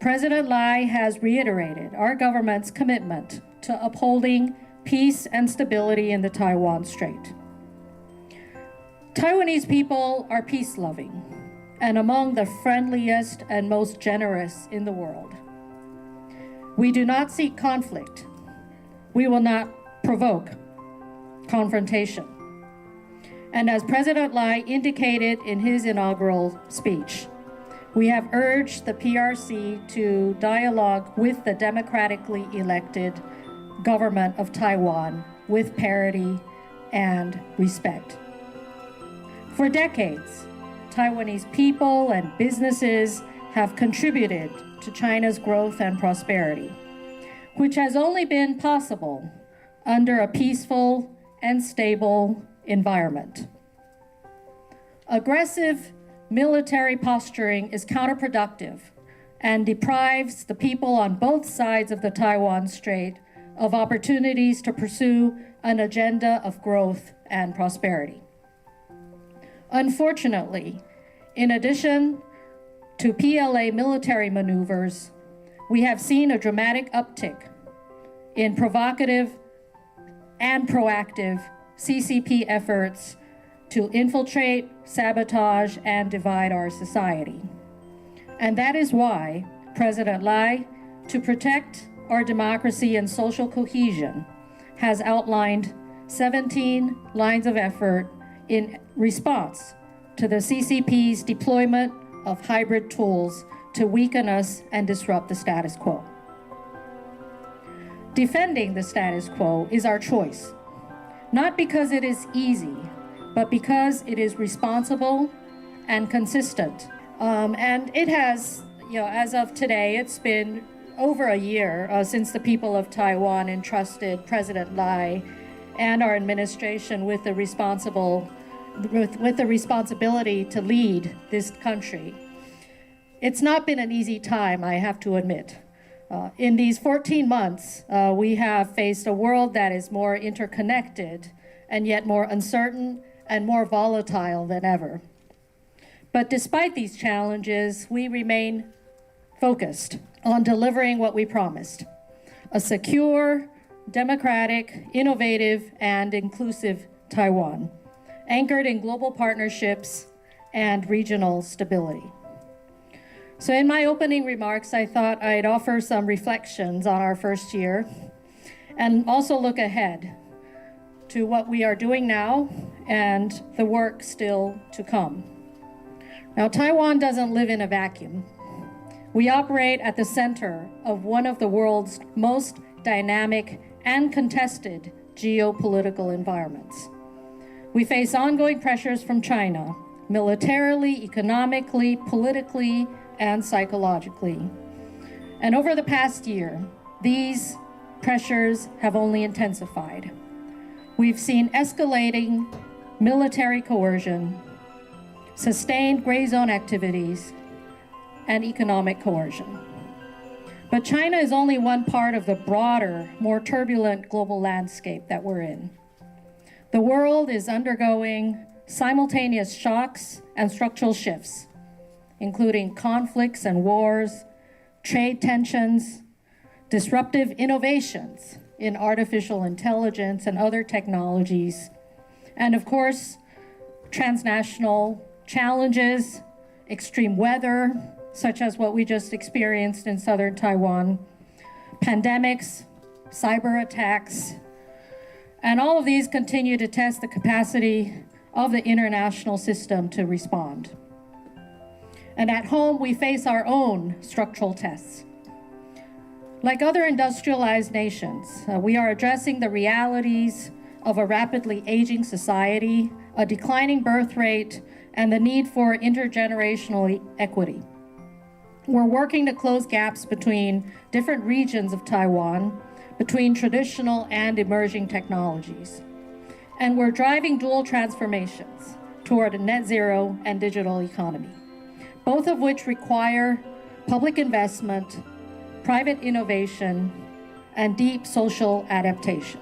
President Lai has reiterated our government's commitment to upholding peace and stability in the Taiwan Strait. Taiwanese people are peace-loving and among the friendliest and most generous in the world. We do not seek conflict. We will not provoke confrontation. And as President Lai indicated in his inaugural speech, we have urged the PRC to dialogue with the democratically elected government of Taiwan with parity and respect. For decades, Taiwanese people and businesses have contributed to China's growth and prosperity, which has only been possible under a peaceful and stable environment. Aggressive military posturing is counterproductive and deprives the people on both sides of the Taiwan Strait of opportunities to pursue an agenda of growth and prosperity. Unfortunately, in addition to PLA military maneuvers, we have seen a dramatic uptick in provocative and proactive CCP efforts to infiltrate, sabotage, and divide our society. And that is why President Lai, to protect our democracy and social cohesion, has outlined 17 lines of effort in response to the CCP's deployment of hybrid tools to weaken us and disrupt the status quo. Defending the status quo is our choice, not because it is easy, but because it is responsible and consistent. And it has, as of today, it's been over a year since the people of Taiwan entrusted President Lai and our administration with the responsibility to lead this country. It's not been an easy time, I have to admit. In these 14 months, we have faced a world that is more interconnected and yet more uncertain and more volatile than ever. But despite these challenges, we remain focused on delivering what we promised: a secure, democratic, innovative, and inclusive Taiwan, anchored in global partnerships and regional stability. So in my opening remarks, I thought I'd offer some reflections on our first year and also look ahead to what we are doing now and the work still to come. Now, Taiwan doesn't live in a vacuum. We operate at the center of one of the world's most dynamic and contested geopolitical environments. We face ongoing pressures from China, militarily, economically, politically, and psychologically. And over the past year, these pressures have only intensified. We've seen escalating military coercion, sustained gray zone activities, and economic coercion. But China is only one part of the broader, more turbulent global landscape that we're in. The world is undergoing simultaneous shocks and structural shifts, including conflicts and wars, trade tensions, disruptive innovations in artificial intelligence and other technologies, and of course, transnational challenges, extreme weather, such as what we just experienced in southern Taiwan, pandemics, cyber attacks, and all of these continue to test the capacity of the international system to respond. And at home, we face our own structural tests. Like other industrialized nations, we are addressing the realities of a rapidly aging society, a declining birth rate, and the need for intergenerational equity. We're working to close gaps between different regions of Taiwan, between traditional and emerging technologies. And we're driving dual transformations toward a net zero and digital economy, both of which require public investment, private innovation, and deep social adaptation.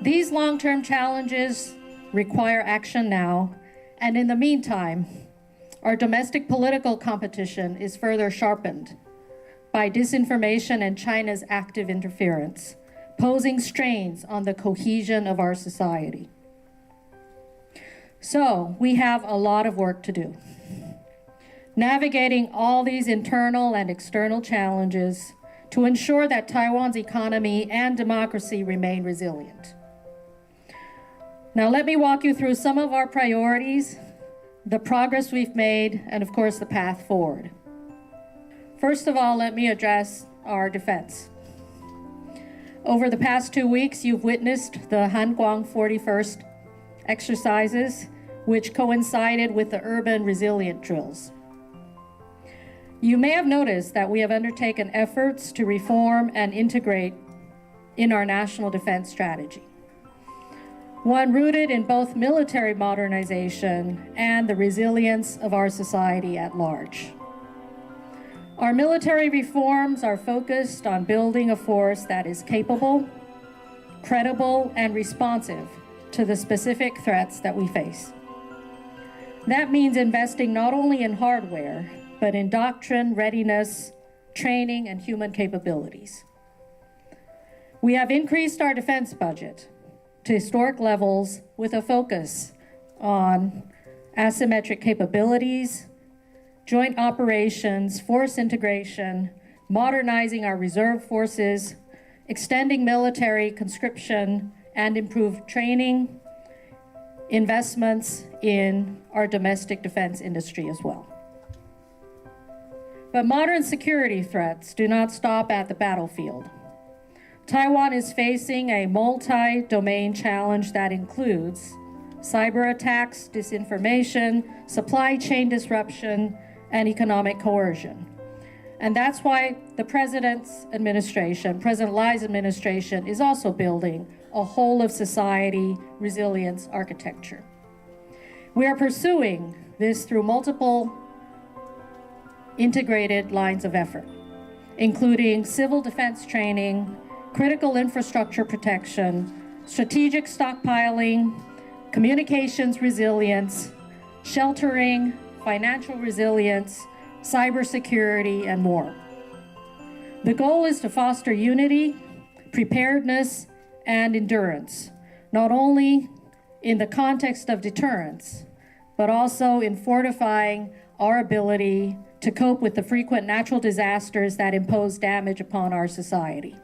These long-term challenges require action now, and in the meantime, our domestic political competition is further sharpened by disinformation and China's active interference, posing strains on the cohesion of our society. So we have a lot of work to do. Navigating all these internal and external challenges to ensure that Taiwan's economy and democracy remain resilient. Now let me walk you through some of our priorities, the progress we've made, and of course the path forward. First of all, let me address our defense. Over the past 2 weeks, you've witnessed the Hanguang 41st exercises, which coincided with the urban resilient drills. You may have noticed that we have undertaken efforts to reform and integrate in our national defense strategy, one rooted in both military modernization and the resilience of our society at large. Our military reforms are focused on building a force that is capable, credible, and responsive to the specific threats that we face. That means investing not only in hardware, but in doctrine, readiness, training, and human capabilities. We have increased our defense budget to historic levels with a focus on asymmetric capabilities, joint operations, force integration, modernizing our reserve forces, extending military conscription, and improved training, investments in our domestic defense industry as well. But modern security threats do not stop at the battlefield. Taiwan is facing a multi-domain challenge that includes cyber attacks, disinformation, supply chain disruption, and economic coercion. And that's why the President's administration, President Lai's administration, is also building a whole of society resilience architecture. We are pursuing this through multiple integrated lines of effort, including civil defense training, critical infrastructure protection, strategic stockpiling, communications resilience, sheltering, financial resilience, cybersecurity, and more. The goal is to foster unity, preparedness, and endurance, not only in the context of deterrence, but also in fortifying our ability to cope with the frequent natural disasters that impose damage upon our society.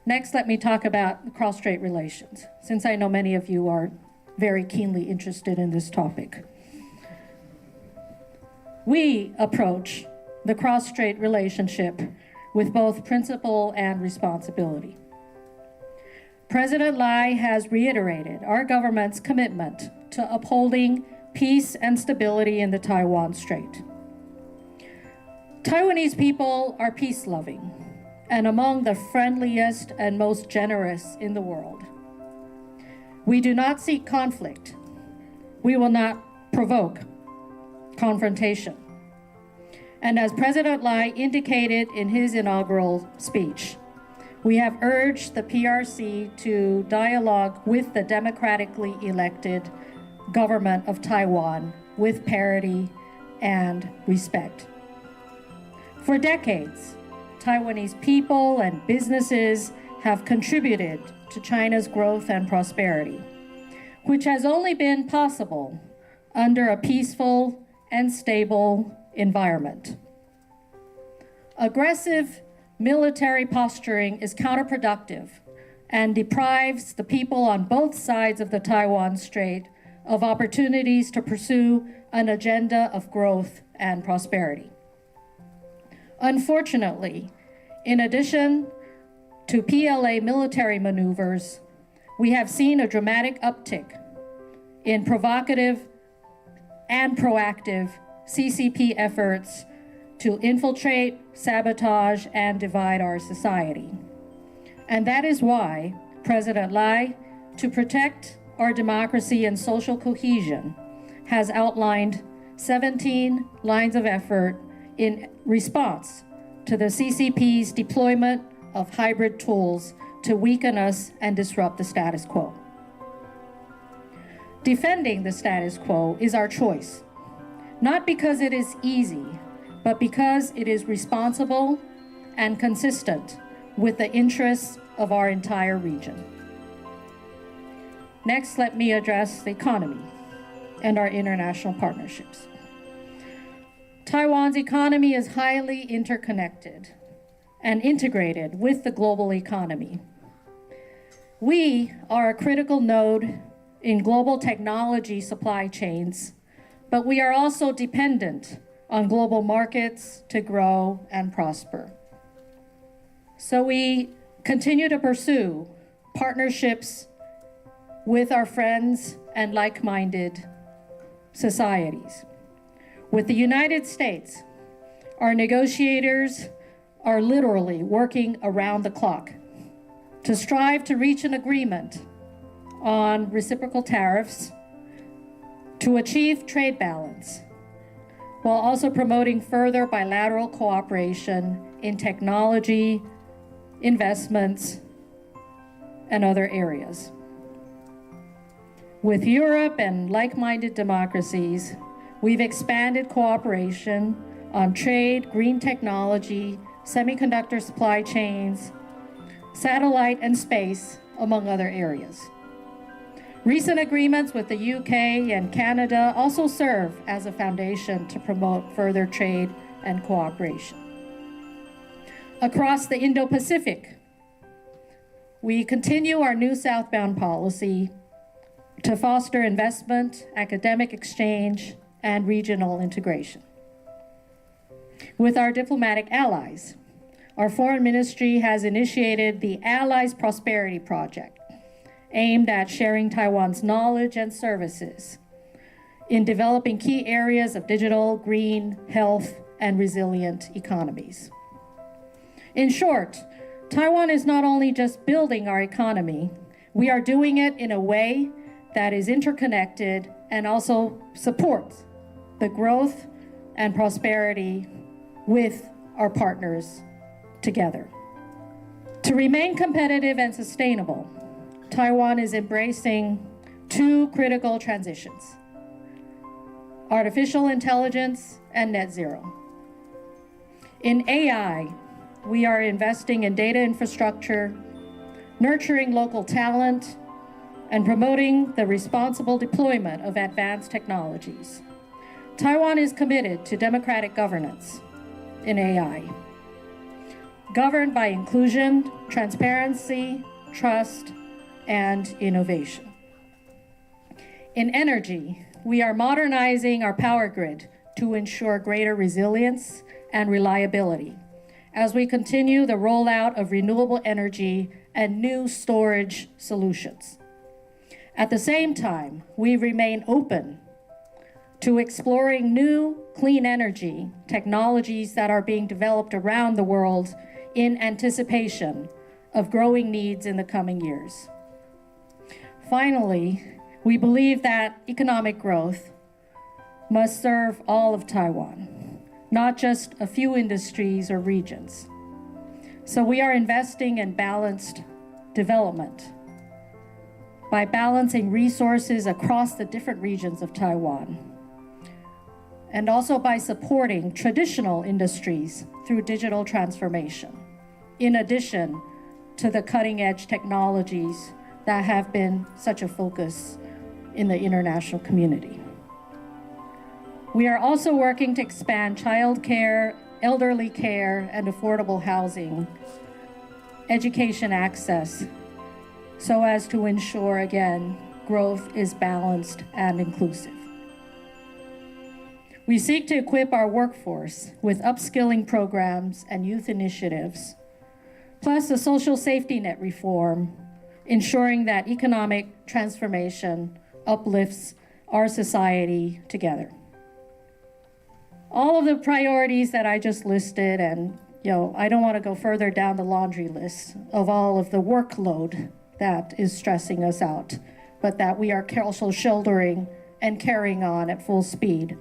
Next, let me talk about cross-strait relations, since I know many of you are very keenly interested in this topic. We approach the cross-strait relationship with both principle and responsibility. President Lai has reiterated our government's commitment to upholding peace and stability in the Taiwan Strait. Taiwanese people are peace-loving and among the friendliest and most generous in the world. We do not seek conflict. We will not provoke confrontation. And as President Lai indicated in his inaugural speech, we have urged the PRC to dialogue with the democratically elected government of Taiwan with parity and respect. For decades, Taiwanese people and businesses have contributed to China's growth and prosperity, which has only been possible under a peaceful and stable environment. Aggressive military posturing is counterproductive and deprives the people on both sides of the Taiwan Strait of opportunities to pursue an agenda of growth and prosperity. Unfortunately, in addition to PLA military maneuvers, we have seen a dramatic uptick in provocative and proactive CCP efforts to infiltrate, sabotage, and divide our society. And that is why President Lai, to protect our democracy and social cohesion, has outlined 17 lines of effort in response to the CCP's deployment of hybrid tools to weaken us and disrupt the status quo. Defending the status quo is our choice, not because it is easy, but because it is responsible and consistent with the interests of our entire region. Next, let me address the economy and our international partnerships. Taiwan's economy is highly interconnected and integrated with the global economy. We are a critical node in global technology supply chains, but we are also dependent on global markets to grow and prosper. So we continue to pursue partnerships with our friends and like-minded societies. With the United States, our negotiators are literally working around the clock to strive to reach an agreement on reciprocal tariffs to achieve trade balance, while also promoting further bilateral cooperation in technology, investments, and other areas. With Europe and like-minded democracies, we've expanded cooperation on trade, green technology, semiconductor supply chains, satellite and space, among other areas. Recent agreements with the UK and Canada also serve as a foundation to promote further trade and cooperation. Across the Indo-Pacific, we continue our new southbound policy to foster investment, academic exchange, and regional integration. With our diplomatic allies, our foreign ministry has initiated the Allies Prosperity Project, aimed at sharing Taiwan's knowledge and services in developing key areas of digital, green, health, and resilient economies. In short, Taiwan is not only just building our economy, we are doing it in a way that is interconnected and also supports the growth and prosperity with our partners together. To remain competitive and sustainable, Taiwan is embracing two critical transitions: artificial intelligence and net zero. In AI, we are investing in data infrastructure, nurturing local talent, and promoting the responsible deployment of advanced technologies. Taiwan is committed to democratic governance in AI, governed by inclusion, transparency, trust, and innovation. In energy, we are modernizing our power grid to ensure greater resilience and reliability as we continue the rollout of renewable energy and new storage solutions. At the same time, we remain open to exploring new clean energy technologies that are being developed around the world in anticipation of growing needs in the coming years. Finally, we believe that economic growth must serve all of Taiwan, not just a few industries or regions. So we are investing in balanced development by balancing resources across the different regions of Taiwan, and also by supporting traditional industries through digital transformation, in addition to the cutting-edge technologies that have been such a focus in the international community. We are also working to expand childcare, elderly care, and affordable housing, education access, so as to ensure, again, growth is balanced and inclusive. We seek to equip our workforce with upskilling programs and youth initiatives, plus a social safety net reform, ensuring that economic transformation uplifts our society together. All of the priorities that I just listed, and I don't want to go further down the laundry list of all of the workload that is stressing us out, but that we are also shouldering and carrying on at full speed.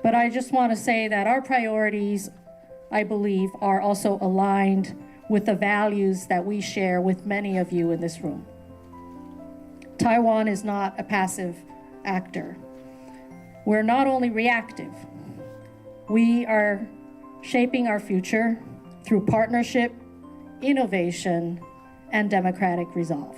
But I just want to say that our priorities, I believe, are also aligned with the values that we share with many of you in this room. Taiwan is not a passive actor. We're not only reactive, we are shaping our future through partnership, innovation, and democratic resolve.